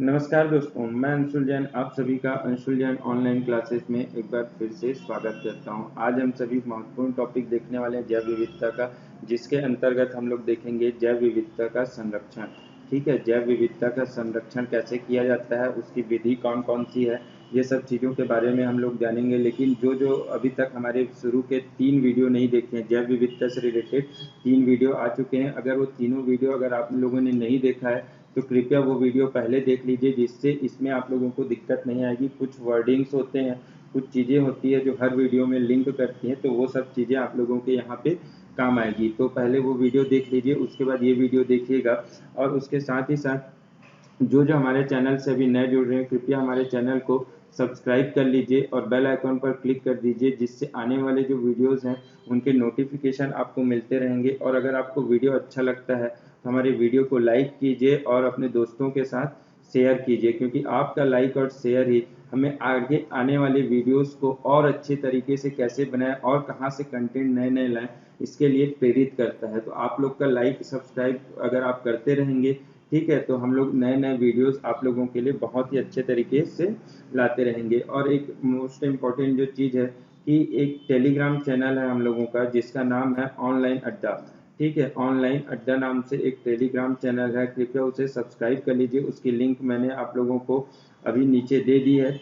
नमस्कार दोस्तों, मैं अंशुल जैन आप सभी का अंशुल जैन ऑनलाइन क्लासेस में एक बार फिर से स्वागत करता हूं। आज हम सभी महत्वपूर्ण टॉपिक देखने वाले हैं जैव विविधता का, जिसके अंतर्गत हम लोग देखेंगे जैव विविधता का संरक्षण। ठीक है, जैव विविधता का संरक्षण कैसे किया जाता है, उसकी विधि कौन कौन सी है, ये सब चीज़ों के बारे में हम लोग जानेंगे। लेकिन जो अभी तक हमारे शुरू के 3 वीडियो नहीं देखे हैं, जैव विविधता से रिलेटेड 3 वीडियो आ चुके हैं। अगर वो तीनों वीडियो अगर आप लोगों ने नहीं देखा है तो कृपया वो वीडियो पहले देख लीजिए, जिससे इसमें आप लोगों को दिक्कत नहीं आएगी। कुछ वर्डिंग्स होते हैं, कुछ चीज़ें होती है जो हर वीडियो में लिंक करती हैं, तो वो सब चीज़ें आप लोगों के यहाँ पे काम आएगी। तो पहले वो वीडियो देख लीजिए, उसके बाद ये वीडियो देखिएगा। और उसके साथ ही साथ जो हमारे चैनल से अभी नए जुड़ रहे हैं, कृपया हमारे चैनल को सब्सक्राइब कर लीजिए और बेल आइकॉन पर क्लिक कर दीजिए, जिससे आने वाले जो वीडियोस हैं उनके नोटिफिकेशन आपको मिलते रहेंगे। और अगर आपको वीडियो अच्छा लगता है तो हमारे वीडियो को लाइक कीजिए और अपने दोस्तों के साथ शेयर कीजिए, क्योंकि आपका लाइक और शेयर ही हमें आगे आने वाले वीडियोस को और अच्छे तरीके से कैसे बनाएं और कहां से कंटेंट नए नए लाएं, इसके लिए प्रेरित करता है। तो आप लोग का लाइक सब्सक्राइब अगर आप करते रहेंगे, ठीक है, तो हम लोग नए नए वीडियोस आप लोगों के लिए बहुत ही अच्छे तरीके से लाते रहेंगे। और एक मोस्ट इम्पॉर्टेंट जो चीज़ है कि एक टेलीग्राम चैनल है हम लोगों का, जिसका नाम है ऑनलाइन अड्डा। ठीक है, ऑनलाइन अड्डा नाम से एक टेलीग्राम चैनल है, कृपया उसे सब्सक्राइब कर लीजिए। उसकी लिंक मैंने आप लोगों को अभी नीचे दे दी है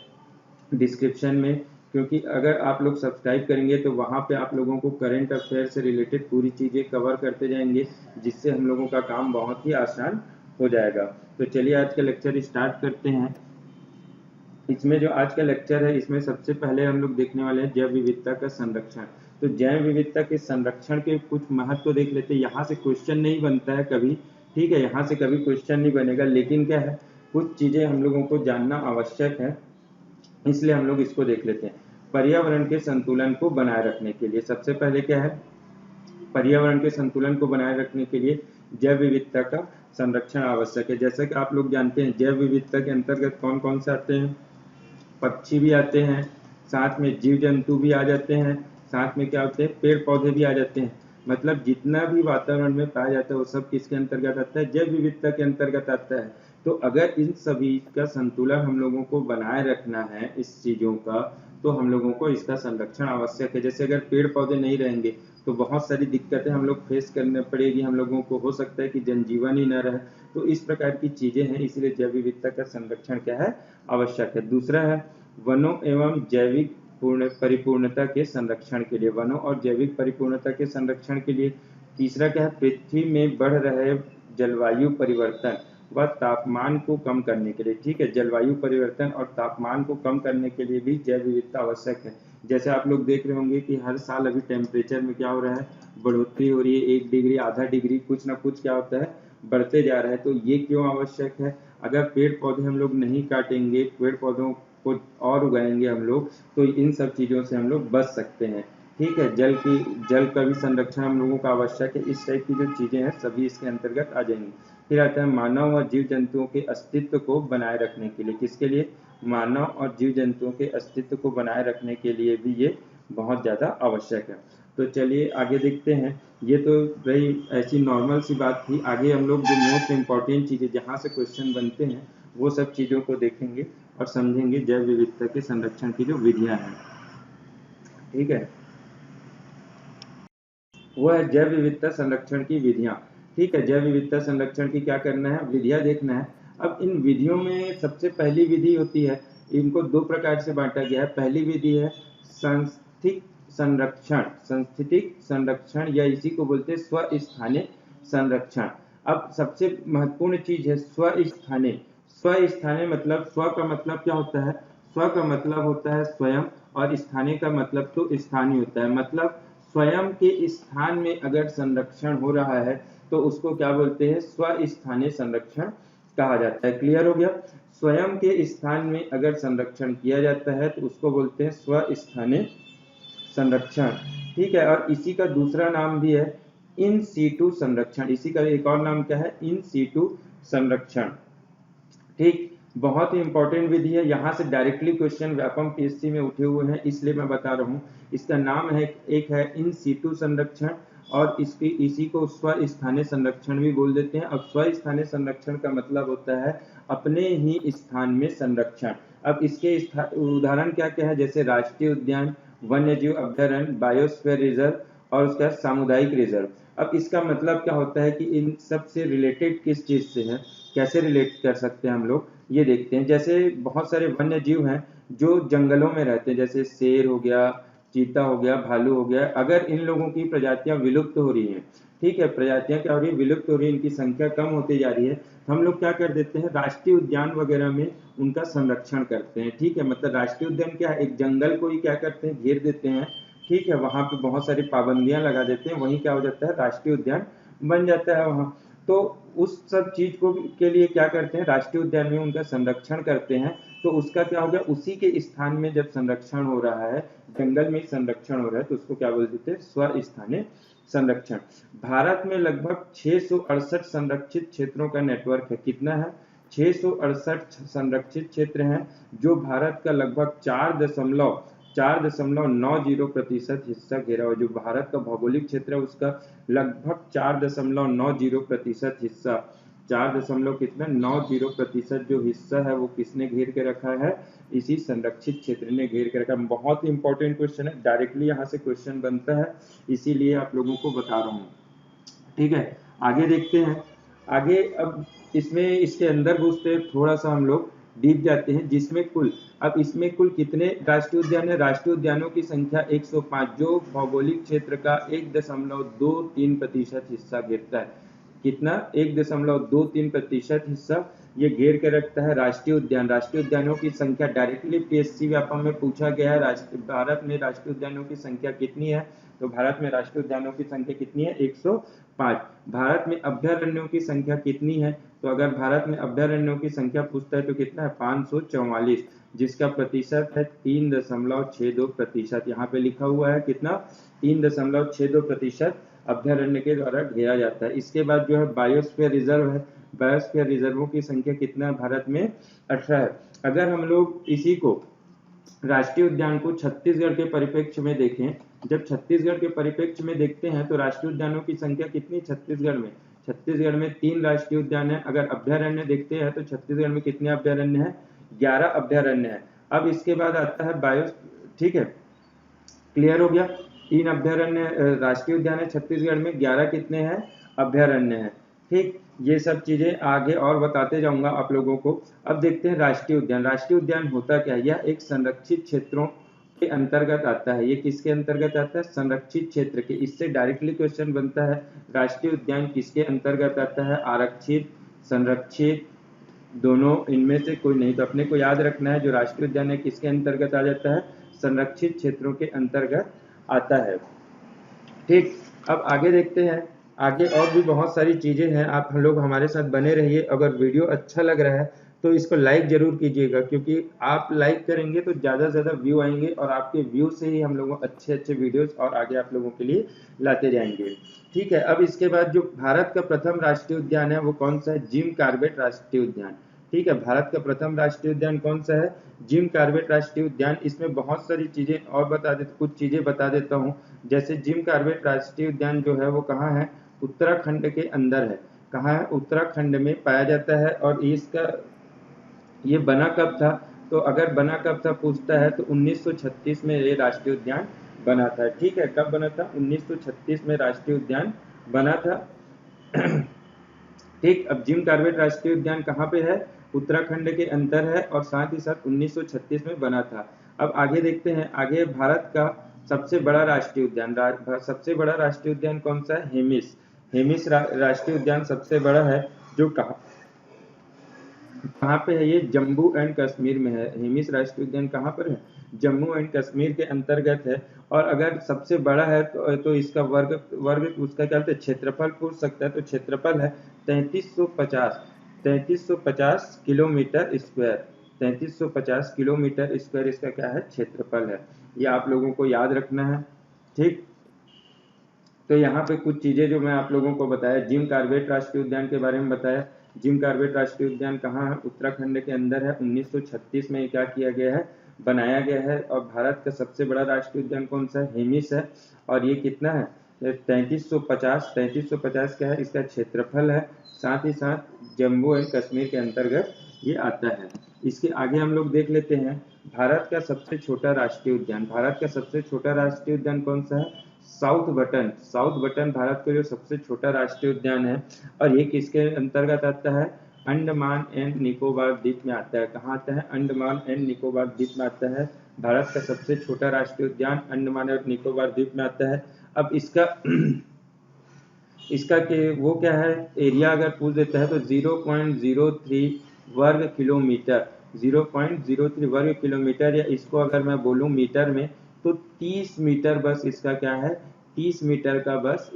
डिस्क्रिप्शन में, क्योंकि अगर आप लोग सब्सक्राइब करेंगे तो वहाँ पे आप लोगों को करंट अफेयर से रिलेटेड पूरी चीज़ें कवर करते जाएंगे, जिससे हम लोगों का काम बहुत ही आसान हो जाएगा। तो चलिए आज का लेक्चर स्टार्ट करते हैं। इसमें जो आज का लेक्चर है, इसमें सबसे पहले हम लोग देखने वाले हैं जैव विविधता का संरक्षण। तो जैव विविधता के संरक्षण के कुछ महत्व देख लेते हैं। यहाँ से क्वेश्चन नहीं बनता है कभी, ठीक है, यहाँ से कभी क्वेश्चन नहीं बनेगा, लेकिन क्या है, कुछ चीज़ें हम लोगों को जानना आवश्यक है, इसलिए हम लोग इसको देख लेते हैं। पर्यावरण के संतुलन को बनाए रखने के लिए सबसे पहले क्या है, पर्यावरण के संतुलन को बनाए रखने के लिए जैव विविधता का संरक्षण आवश्यक है। जैसा कि आप लोग जानते हैं, जैव विविधता के अंतर्गत कौन कौन से आते हैं, पक्षी भी आते हैं, साथ में जीव जंतु भी आ जाते हैं, साथ में क्या होते हैं, पेड़ पौधे भी आ जाते हैं। मतलब जितना भी वातावरण में पाया जाता है वो सब किसके अंतर्गत आता है, जैव विविधता के अंतर्गत आता है। तो अगर इन सभी का संतुलन हम लोगों को बनाए रखना है इस चीज़ों का, तो हम लोगों को इसका संरक्षण आवश्यक है। जैसे अगर पेड़ पौधे नहीं रहेंगे तो बहुत सारी दिक्कतें हम लोग फेस करने पड़ेगी, हम लोगों को हो सकता है कि जनजीवन ही न रहे। तो इस प्रकार की चीज़ें हैं, इसलिए जैव विविधता का संरक्षण क्या है, आवश्यक है। दूसरा है वनों एवं जैविक परिपूर्णता के संरक्षण के लिए, वनों और जैविक परिपूर्णता के संरक्षण के लिए। तीसरा क्या है, पृथ्वी में बढ़ रहे जलवायु परिवर्तन व तापमान को कम करने के लिए। ठीक है, जलवायु परिवर्तन और तापमान को कम करने के लिए भी जैव विविधता आवश्यक है। जैसे आप लोग देख रहे होंगे कि हर साल अभी टेम्परेचर में क्या हो रहा है, बढ़ोतरी हो रही है, 1 डिग्री आधा डिग्री कुछ ना कुछ क्या होता है, बढ़ते जा रहा है। तो ये क्यों आवश्यक है, अगर पेड़ पौधे हम लोग नहीं काटेंगे, पेड़ पौधों को और उगाएंगे हम लोग, तो इन सब चीज़ों से हम लोग बच सकते हैं। ठीक है, जल का भी संरक्षण हम लोगों का आवश्यक है। इस टाइप की जो चीज़ें हैं सभी इसके अंतर्गत आ जाएंगी। फिर आता है मानव और जीव जंतुओं के अस्तित्व को बनाए रखने के लिए। किसके लिए, मानव और जीव जंतुओं के अस्तित्व को बनाए रखने के लिए भी ये बहुत ज़्यादा आवश्यक है। तो चलिए आगे देखते हैं। ये तो रही ऐसी नॉर्मल सी बात थी। आगे हम लोग जो मोस्ट इम्पॉर्टेंट चीज़ें जहाँ से क्वेश्चन बनते हैं वो सब चीज़ों को देखेंगे और समझेंगे जैव विविधता के संरक्षण की जो विधियाँ हैं। ठीक है, वो है जैव विविधता संरक्षण की विधियाँ। ठीक है, जैव विविधता संरक्षण की क्या करना है, विधियाँ देखना है। अब इन विधियों में सबसे पहली विधि होती है, इनको 2 प्रकार से बांटा गया है। पहली विधि है सांस्थितिक संरक्षण, सांस्थितिक संरक्षण या इसी को बोलते हैं स्वस्थानीय संरक्षण। अब सबसे महत्वपूर्ण चीज है स्वस्थानीय। स्वस्थानीय मतलब, स्व का मतलब क्या होता है, स्व का मतलब होता है स्वयं, और स्थानीय का मतलब तो स्थानीय होता है। मतलब स्वयं के स्थान में अगर संरक्षण हो रहा है तो उसको क्या बोलते हैं, स्वस्थानीय संरक्षण कहा जाता है। क्लियर हो गया, स्वयं के स्थान में अगर संरक्षण किया जाता है तो उसको बोलते हैं स्वस्थानीय संरक्षण। ठीक है, और इसी का दूसरा नाम भी है इन सीटू संरक्षण। इसी का एक और नाम क्या है, इन सीटू संरक्षण। ठीक, बहुत ही इंपॉर्टेंट विधि है, यहाँ से डायरेक्टली क्वेश्चन व्यापम पीएससी में उठे हुए हैं, इसलिए मैं बता रहा हूँ। इसका नाम है, एक है इन सीटू संरक्षण और इसी को स्वस्थानीय संरक्षण भी बोल देते हैं। अब स्वस्थानीय संरक्षण का मतलब होता है अपने ही स्थान में संरक्षण। अब इसके उदाहरण क्या क्या है, जैसे राष्ट्रीय उद्यान, वन्य जीव अभ्यारण्य, बायोस्फीयर रिजर्व और उसका सामुदायिक रिजर्व। अब इसका मतलब क्या होता है कि इन सब से रिलेटेड किस चीज से है, कैसे रिलेट कर सकते हैं हम लोग, ये देखते हैं। जैसे बहुत सारे वन्य जीव हैं जो जंगलों में रहते हैं, जैसे शेर हो गया, चीता हो गया, भालू हो गया। अगर इन लोगों की प्रजातियां विलुप्त हो रही हैं, ठीक है, प्रजातियां क्या हो रही है, विलुप्त हो रही है, इनकी संख्या कम होती जा रही है, तो हम लोग क्या कर देते हैं, राष्ट्रीय उद्यान वगैरह में उनका संरक्षण करते हैं। ठीक है, मतलब राष्ट्रीय उद्यान क्या है, एक जंगल को ही क्या करते हैं, घेर देते हैं। ठीक है, वहां पे बहुत सारी पाबंदियां लगा देते हैं, वहीं क्या हो जाता है, राष्ट्रीय उद्यान बन जाता है वहां। तो उस सब चीज को के लिए क्या करते हैं, राष्ट्रीय उद्यान में उनका संरक्षण करते हैं। तो उसका क्या हो गया, उसी के स्थान में जब संरक्षण हो रहा है, जंगल में संरक्षण हो रहा है, तो उसको क्या बोल देते हैं, स्वस्थानीय संरक्षण। भारत में लगभग 668 संरक्षित क्षेत्रों का नेटवर्क है। कितना है, 668 संरक्षित क्षेत्र हैं, जो भारत का लगभग 4.90% हिस्सा घेरा हुआ। जो भारत का भौगोलिक क्षेत्र है उसका लगभग 4.90% हिस्सा, 4.90% जो हिस्सा है वो किसने घेर के रखा है, इसी संरक्षित क्षेत्र ने घेर के रखा है। बहुत ही इंपॉर्टेंट क्वेश्चन है, डायरेक्टली यहाँ से क्वेश्चन बनता है, इसीलिए आप लोगों को बता रहा हूँ। ठीक है, आगे देखते हैं। आगे अब इसमें इसके अंदर घुसते हैं, थोड़ा सा हम लोग डीप जाते हैं, जिसमें अब इसमें कुल कितने राष्ट्रीय उद्यान है, राष्ट्रीय उद्यानों की संख्या 105, जो भौगोलिक क्षेत्र का 1.23% हिस्सा घेरता है। कितना, 1.23% हिस्सा ये घेर के रखता है राष्ट्रीय उद्यान। राष्ट्रीय उद्यानों की संख्या डायरेक्टली पीएससी व्यापम में पूछा गया है, भारत में राष्ट्रीय उद्यानों की संख्या कितनी है, तो भारत में राष्ट्रीय उद्यानों की संख्या कितनी है, 105। भारत में अभ्यारण्यों की संख्या कितनी है, तो अगर भारत में अभ्यारण्यों की संख्या पूछता है तो कितना है, 544, जिसका प्रतिशत है 3.62%। यहाँ पे लिखा हुआ है कितना, 3.62% अभ्यारण्य के द्वारा घेरा जाता है। इसके बाद जो है बायोस्फीयर रिजर्व है, बायोस्फीयर रिजर्वों की संख्या कितना है, भारत में 18 है। अगर हम लोग इसी को राष्ट्रीय उद्यान को छत्तीसगढ़ के परिप्रेक्ष्य में देखें, जब छत्तीसगढ़ के परिप्रेक्ष्य में देखते हैं तो राष्ट्रीय उद्यानों की संख्या कितनी, छत्तीसगढ़ में 3 राष्ट्रीय उद्यान है। अगर अभ्यारण्य देखते हैं तो छत्तीसगढ़ में कितने अभ्यारण्य है, 11 अभ्यारण्य है। अब इसके बाद आता है बायो, ठीक है, क्लियर हो गया, 3 अभ्यारण्य राष्ट्रीय उद्यान है छत्तीसगढ़ में, 11 कितने हैं, अभ्यारण्य है। ठीक, ये सब चीजें आगे और बताते जाऊंगा आप लोगों को। अब देखते हैं राष्ट्रीय उद्यान। राष्ट्रीय उद्यान होता क्या है, यह एक संरक्षित क्षेत्रों के अंतर्गत आता है। ये किसके अंतर्गत आता है, संरक्षित क्षेत्र के। इससे डायरेक्टली क्वेश्चन बनता है, राष्ट्रीय उद्यान किसके अंतर्गत आता है, आरक्षित, संरक्षित, दोनों इनमें से कोई नहीं। तो अपने को याद रखना है जो राष्ट्रीय उद्यान है किसके अंतर्गत आ जाता है, संरक्षित क्षेत्रों के अंतर्गत आता है। ठीक, अब आगे देखते हैं। आगे और भी बहुत सारी चीजें हैं, आप हम लोग हमारे साथ बने रहिए। अगर वीडियो अच्छा लग रहा है तो इसको लाइक जरूर कीजिएगा, क्योंकि आप लाइक करेंगे तो ज़्यादा से ज़्यादा व्यू आएंगे, और आपके व्यू से ही हम लोग अच्छे अच्छे वीडियोस और आगे आप लोगों के लिए लाते जाएंगे। ठीक है, अब इसके बाद जो भारत का प्रथम राष्ट्रीय उद्यान है वो कौन सा है, जिम कॉर्बेट राष्ट्रीय उद्यान। ठीक है, भारत का प्रथम राष्ट्रीय उद्यान कौन सा है, जिम कॉर्बेट राष्ट्रीय उद्यान। इसमें बहुत सारी चीजें और कुछ चीजें बता देता हूँ। जैसे जिम कॉर्बेट राष्ट्रीय उद्यान जो है वो कहाँ है, उत्तराखंड के अंदर है। कहाँ है, उत्तराखंड में पाया जाता है। और ये बना कब था, तो अगर बना कब था पूछता है तो 1936 में ये राष्ट्रीय उद्यान बना था। ठीक है, कब बना था, 1936 में राष्ट्रीय उद्यान बना था। ठीक, अब जिम कॉर्बेट राष्ट्रीय उद्यान कहाँ पे है, उत्तराखंड के अंदर है, और साथ ही साथ 1936 में बना था। अब आगे देखते हैं, आगे भारत का सबसे बड़ा राष्ट्रीय उद्यान, सबसे बड़ा राष्ट्रीय उद्यान कौन सा है, हेमिस राष्ट्रीय उद्यान सबसे बड़ा है, जो कहाँ पे है, ये जम्मू एंड कश्मीर में है। हेमिस राष्ट्रीय उद्यान कहाँ पर है, जम्मू एंड कश्मीर के अंतर्गत है। और अगर सबसे बड़ा है तो इसका वर्ग उसका क्या होता है, क्षेत्रफल पूछ सकता है, तो क्षेत्रफल है 3350 किलोमीटर स्क्वायर। 3350 किलोमीटर स्क्वायर इसका क्या है, क्षेत्रफल है। ये आप लोगों को याद रखना है। ठीक, तो यहाँ पे कुछ चीजें जो मैं आप लोगों को बताया, जिम कॉर्बेट राष्ट्रीय उद्यान के बारे में बताया। जिम कॉर्बेट राष्ट्रीय उद्यान कहाँ है, उत्तराखंड के अंदर है। 1936 में क्या किया गया है, बनाया गया है। और भारत का सबसे बड़ा राष्ट्रीय उद्यान कौन सा है, हेमिस है। और ये कितना है, 3350 क्या है इसका क्षेत्रफल है, साथ ही साथ जम्मू एंड कश्मीर के अंतर्गत ये आता है। इसके आगे हम लोग देख लेते हैं भारत का सबसे छोटा राष्ट्रीय उद्यान। भारत का सबसे छोटा राष्ट्रीय उद्यान कौन सा है? साउथ बटन भारत का जो सबसे छोटा राष्ट्रीय उद्यान है, और ये किसके अंतर्गत आता है? अंडमान एंड निकोबार द्वीप में आता है। कहाँ आता है? अंडमान एंड निकोबार द्वीप में आता है। भारत का सबसे छोटा राष्ट्रीय उद्यान अंडमान और निकोबार द्वीप में आता है। अब इसका इसका के वो क्या है, एरिया अगर पूछ देता है तो 0.03 वर्ग किलोमीटर, 0.03 वर्ग किलोमीटर, या इसको अगर मैं बोलूं मीटर में तो 30 मीटर बस इसका क्या है, 30 मीटर का बस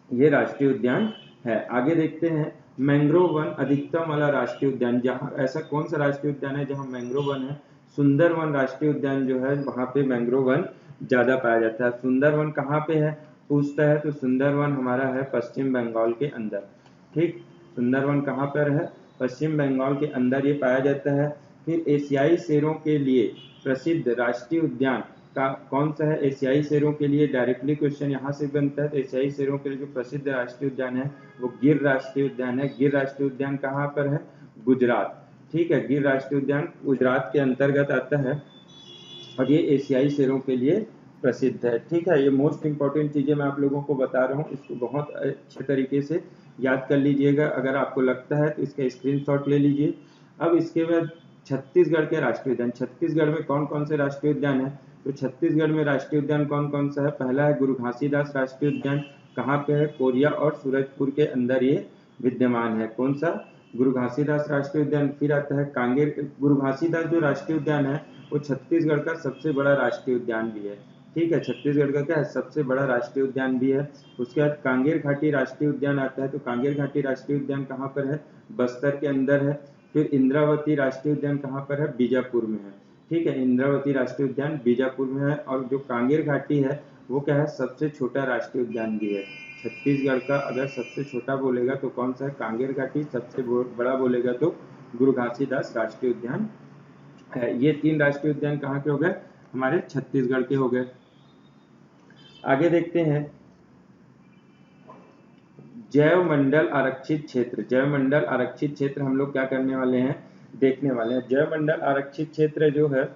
ये राष्ट्रीय उद्यान है। आगे देखते हैं मैंग्रोव वन अधिकतम वाला राष्ट्रीय उद्यान, जहाँ ऐसा कौन सा राष्ट्रीय उद्यान है जहाँ मैंग्रोव वन है? सुंदरवन राष्ट्रीय उद्यान जो है वहाँ पे मैंग्रोव वन ज्यादा पाया जाता है। सुंदरवन कहाँ पे है पूछता है तो सुंदरवन हमारा है पश्चिम बंगाल के अंदर। ठीक, सुंदरवन कहाँ पर है? पश्चिम बंगाल के अंदर ये पाया जाता है। फिर एशियाई शेरों के लिए प्रसिद्ध राष्ट्रीय उद्यान का कौन सा है? एशियाई शेरों के लिए डायरेक्टली क्वेश्चन यहाँ से बनता है। तो एशियाई शेरों के लिए जो प्रसिद्ध राष्ट्रीय उद्यान है वो गिर राष्ट्रीय उद्यान है। गिर राष्ट्रीय उद्यान कहाँ पर है? गुजरात। ठीक है, गिर राष्ट्रीय उद्यान गुजरात के अंतर्गत आता है और ये एशियाई शेरों के लिए प्रसिद्ध है। ठीक है, ये मोस्ट इंपॉर्टेंट चीजें मैं आप लोगों को बता रहा हूँ, इसको बहुत अच्छे तरीके से याद कर लीजिएगा। अगर आपको लगता है तो इसका स्क्रीनशॉट ले लीजिए। अब इसके बाद छत्तीसगढ़ के राष्ट्रीय उद्यान। छत्तीसगढ़ में कौन कौन से राष्ट्रीय उद्यान है? तो छत्तीसगढ़ में राष्ट्रीय उद्यान कौन कौन सा है? पहला है गुरु घासीदास राष्ट्रीय उद्यान। कहाँ पे है? कोरिया और सूरजपुर के अंदर ये विद्यमान है। कौन सा? गुरु घासीदास राष्ट्रीय उद्यान। फिर आता है कांगेर। गुरु घासीदास जो राष्ट्रीय उद्यान है वो छत्तीसगढ़ का सबसे बड़ा राष्ट्रीय उद्यान भी है। ठीक है, छत्तीसगढ़ का क्या है? सबसे बड़ा राष्ट्रीय उद्यान भी है। उसके बाद कांगेर घाटी राष्ट्रीय उद्यान आता है। तो कांगेर घाटी राष्ट्रीय उद्यान कहाँ पर है? बस्तर के अंदर है। फिर इंद्रावती राष्ट्रीय उद्यान कहाँ पर है? बीजापुर में है। ठीक है, इंद्रावती राष्ट्रीय उद्यान बीजापुर में है। और जो कांगेर घाटी है वो क्या है? सबसे छोटा राष्ट्रीय उद्यान भी है। छत्तीसगढ़ का अगर सबसे छोटा बोलेगा तो कौन सा है? कांगेर घाटी। सबसे बड़ा बोलेगा तो गुरु घासीदास राष्ट्रीय उद्यान है। ये 3 राष्ट्रीय उद्यान कहाँ के हो गए? हमारे छत्तीसगढ़ के हो गए। आगे देखते हैं जैव मंडल आरक्षित क्षेत्र। जैव मंडल आरक्षित क्षेत्र हम लोग क्या करने वाले हैं? देखने वाले हैं। जैव मंडल आरक्षित क्षेत्र जो है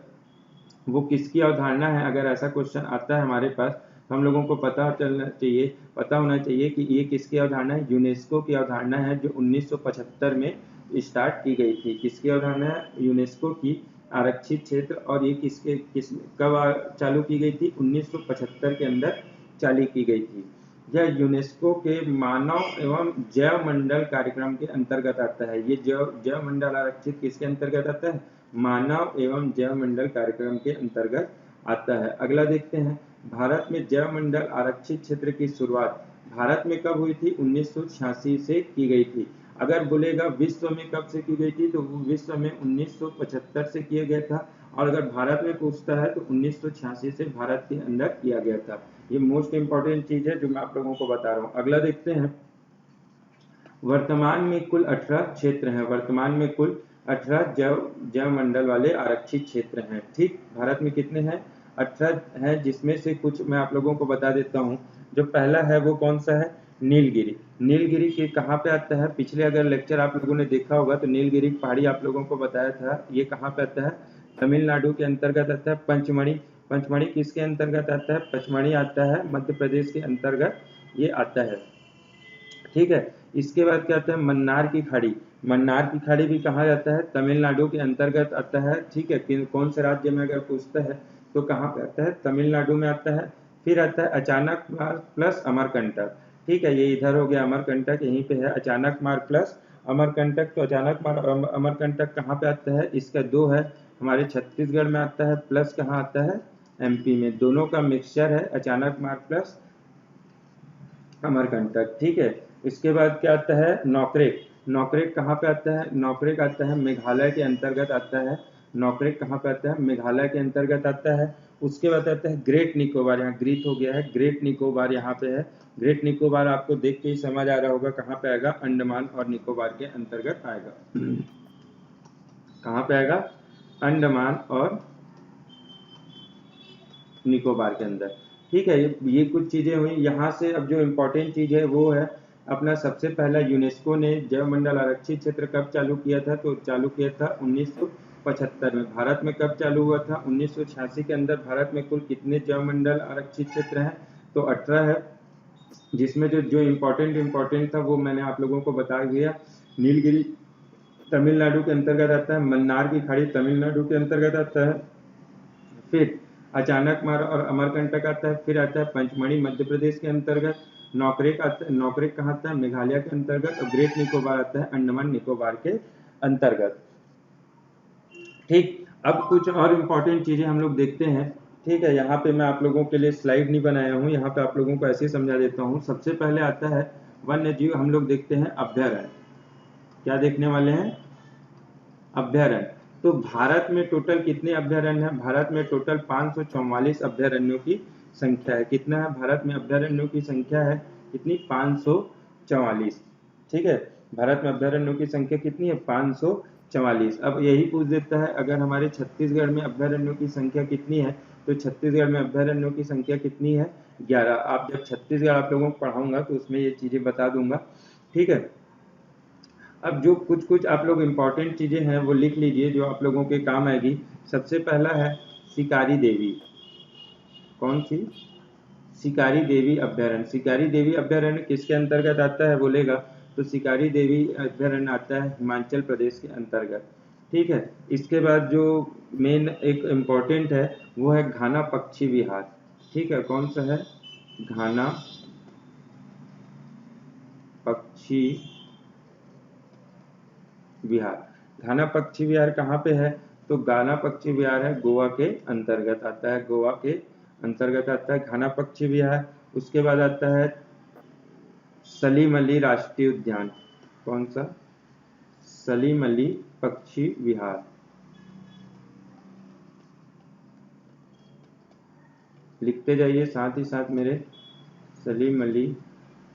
वो किसकी अवधारणा है? अगर ऐसा क्वेश्चन आता है हमारे पास तो हम लोगों को पता होना चाहिए कि ये किसकी अवधारणा है? यूनेस्को की अवधारणा है, जो 1975 में स्टार्ट की गई थी। किसकी अवधारणा है? यूनेस्को की आरक्षित क्षेत्र। और ये कब चालू की गई थी? 1975 के अंदर चालू की गई थी। यह यूनेस्को के मानव एवं जैव मंडल कार्यक्रम के अंतर्गत आता है। ये जैव मंडल आरक्षित किसके अंतर्गत आता है? मानव एवं जैव मंडल कार्यक्रम के अंतर्गत आता है। अगला देखते हैं भारत में जैव मंडल आरक्षित क्षेत्र की शुरुआत भारत में कब हुई थी? 1986 से की गई थी। अगर बोलेगा विश्व में कब से की गई थी तो विश्व में 1975 से किया गया था। और अगर भारत में पूछता है तो 1986 से भारत के अंदर किया गया था। ये मोस्ट इंपॉर्टेंट चीज है जो मैं आप लोगों को बता रहा हूँ। अगला देखते हैं वर्तमान में कुल 18 क्षेत्र हैं। वर्तमान में कुल 18 जैव मंडल वाले आरक्षित क्षेत्र हैं। ठीक, भारत में कितने हैं? 18 हैं, जिसमें से कुछ मैं आप लोगों को बता देता हूँ। जो पहला है वो कौन सा है? नीलगिरी। नीलगिरी के कहाँ पे आता है? पिछले अगर लेक्चर आप लोगों ने देखा होगा तो नीलगिरी पहाड़ी आप लोगों को बताया था। ये कहाँ पे आता है? तमिलनाडु के अंतर्गत आता है। पंचमढ़ी। पंचमढ़ी किसके अंतर्गत आता है? पचमढ़ी आता है, मध्य प्रदेश के अंतर्गत ये आता है। ठीक है, इसके बाद क्या आता है? मन्नार की खाड़ी। मन्नार की खाड़ी भी कहाँ जाता है? तमिलनाडु के अंतर्गत आता है। ठीक है, कौन से राज्य में अगर पूछता है तो कहाँ पे आता है? तमिलनाडु में आता है। फिर आता है अचानक मार्ग प्लस अमरकंटक। ठीक है, ये इधर हो गया अमरकंटक, यहीं पे है अचानक मार्ग प्लस अमरकंटक। तो अचानक मार्ग अमरकंटक कहाँ पे आता है? इसका 2 है, हमारे छत्तीसगढ़ में आता है, प्लस कहाँ आता है? एमपी में। दोनों का मिक्सचर है अचानक मार्ग प्लस अमरकंटक। ठीक है, इसके बाद क्या आता है? नौकरेक। नौकरेक कहाँ पे आता है? नौकरेक आता है मेघालय के अंतर्गत आता है। नौकरेक कहाँ पे आता है? मेघालय के अंतर्गत आता है। उसके बाद आता है ग्रेट निकोबार। यहाँ ग्रीट हो गया है, ग्रेट निकोबार यहाँ पे है। ग्रेट निकोबार आपको देख के ही समझ आ रहा होगा कहाँ पे आएगा? अंडमान और निकोबार के अंतर्गत आएगा। कहाँ पे आएगा? अंडमान और निकोबार के अंदर। ठीक है, ये कुछ चीजें हुई। यहाँ से अब जो इम्पोर्टेंट चीज है वो है अपना सबसे पहला यूनेस्को ने जैव मंडल आरक्षित क्षेत्र कब चालू किया था? तो चालू किया था 1975 में। भारत में कब चालू हुआ था? 1986 के अंदर। भारत में कुल कितने जैव मंडल आरक्षित क्षेत्र हैं? तो 18 है, जिसमें जो जो इम्पोर्टेंट था वो मैंने आप लोगों को बता दिया। नीलगिरी तमिलनाडु के अंतर्गत आता है, मन्नार की खाड़ी तमिलनाडु के अंतर्गत आता है, फिर अचानकमार और अमरकंटक आता है, फिर आता है पंचमढ़ी मध्य प्रदेश के अंतर्गत, नौकरेक कहाँ आता है? मेघालय के अंतर्गत, और ग्रेट निकोबार आता है अंडमान निकोबार के अंतर्गत। ठीक, अब कुछ और इम्पोर्टेंट चीजें हम लोग देखते हैं। ठीक है, यहाँ पे मैं आप लोगों के लिए स्लाइड नहीं बनाया हूँ, यहाँ पे आप लोगों को ऐसे ही समझा देता हूँ। सबसे पहले आता है वन्य जीव, हम लोग देखते हैं अभ्यारण्य। क्या देखने वाले हैं? अभ्यारण्य। तो भारत में टोटल कितने अभ्यारण्य हैं? भारत में टोटल 544 अभ्यारण्यों की संख्या है। कितना है भारत में अभ्यारण्यों की संख्या? है कितनी? 544। ठीक है, भारत में अभ्यारण्यों की संख्या कितनी है? 544। अब यही पूछ देता है अगर हमारे छत्तीसगढ़ में अभ्यारण्यों की संख्या कितनी है? तो छत्तीसगढ़ में अभ्यारण्यों की संख्या कितनी है? 11। आप जब छत्तीसगढ़ आप लोगों को पढ़ाऊंगा तो उसमें ये चीजें बता दूंगा। ठीक है, अब जो कुछ कुछ आप लोग इम्पोर्टेंट चीजें हैं वो लिख लीजिए जो आप लोगों के काम आएगी। सबसे पहला है शिकारी देवी। कौन सी? शिकारी देवी अभ्यारण्य। शिकारी देवी अभ्यारण्य किसके अंतर्गत आता है बोलेगा? तो शिकारी देवी अभ्यारण्य आता है हिमाचल प्रदेश के अंतर्गत। ठीक है, इसके बाद जो मेन एक इम्पोर्टेंट है वो है घाना पक्षी विहार। ठीक है, कौन सा है? घाना पक्षी विहार। घाना पक्षी विहार कहाँ पे है? तो घाना पक्षी विहार है गोवा के अंतर्गत आता है, गोवा के अंतर्गत आता है घाना पक्षी विहार। उसके बाद आता है सलीम अली राष्ट्रीय उद्यान। कौन सा? सलीम अली पक्षी विहार। लिखते जाइए साथ ही साथ मेरे, सलीम अली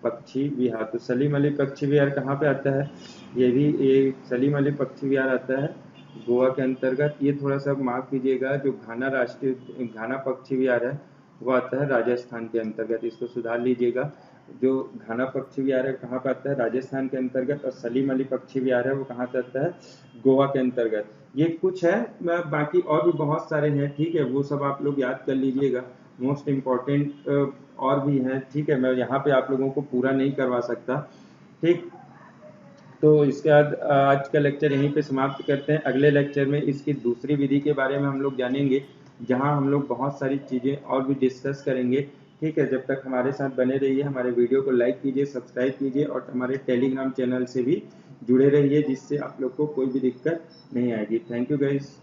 पक्षी विहार। तो सलीम अली पक्षी विहार कहाँ पे आता है? ये सलीम अली पक्षी विहार आता है गोवा के अंतर्गत। ये थोड़ा सा मार्क कीजिएगा, जो घाना पक्षी विहार है वो आता है राजस्थान के अंतर्गत, इसको सुधार लीजिएगा। जो घाना पक्षी विहार है कहाँ पे आता है? राजस्थान के अंतर्गत। और सलीम अली पक्षी विहार है वो कहाँ से आता है? गोवा के अंतर्गत। ये कुछ है, बाकी और भी बहुत सारे हैं। ठीक है, वो सब आप लोग याद कर लीजिएगा, मोस्ट इम्पॉर्टेंट और भी हैं। ठीक है, मैं यहाँ पे आप लोगों को पूरा नहीं करवा सकता। ठीक, तो इसके बाद आज का लेक्चर यहीं पे समाप्त करते हैं। अगले लेक्चर में इसकी दूसरी विधि के बारे में हम लोग जानेंगे, जहां हम लोग बहुत सारी चीज़ें और भी डिस्कस करेंगे। ठीक है, जब तक हमारे साथ बने रहिए, हमारे वीडियो को लाइक कीजिए, सब्सक्राइब कीजिए और हमारे टेलीग्राम चैनल से भी जुड़े रहिए, जिससे आप लोग को कोई भी दिक्कत नहीं आएगी। Thank you guys.